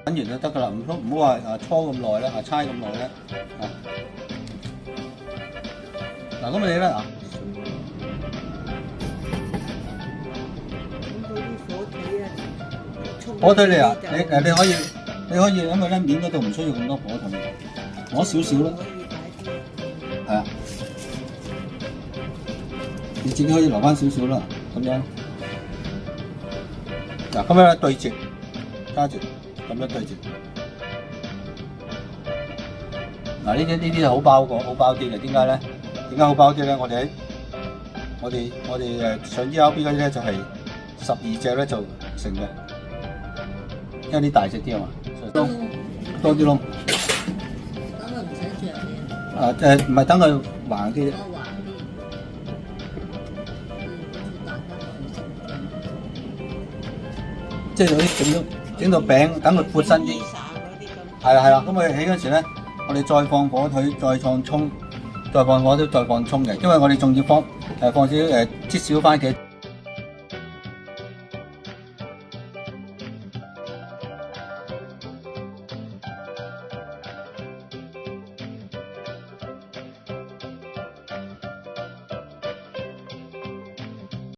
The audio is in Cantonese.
揾完就得㗎啦，唔好話搓咁耐啦，搓咁耐咧。嗱，咁你咧啊？火腿你啊，你可以，因為咧面嗰度唔需要咁多火腿，攞少少啦。係啊，你自己可以留翻少少啦，咁樣。嗱，咁樣對折，加住，咁樣對折。嗱，呢啲就好包啲嘅，點解咧？點解好包啲咧？我哋上 ERB 嗰啲咧就係12隻咧就成嘅。因為啲大隻啲啊嘛，多啲窿。等佢唔使着嘅。唔係等佢橫啲啫。即係嗰啲整到餅，等佢闊身啲。係啦，咁佢起嗰時咧，我哋再放火腿，再放葱，再放火腿，再放葱嘅，因為我哋仲要放少擠少番茄。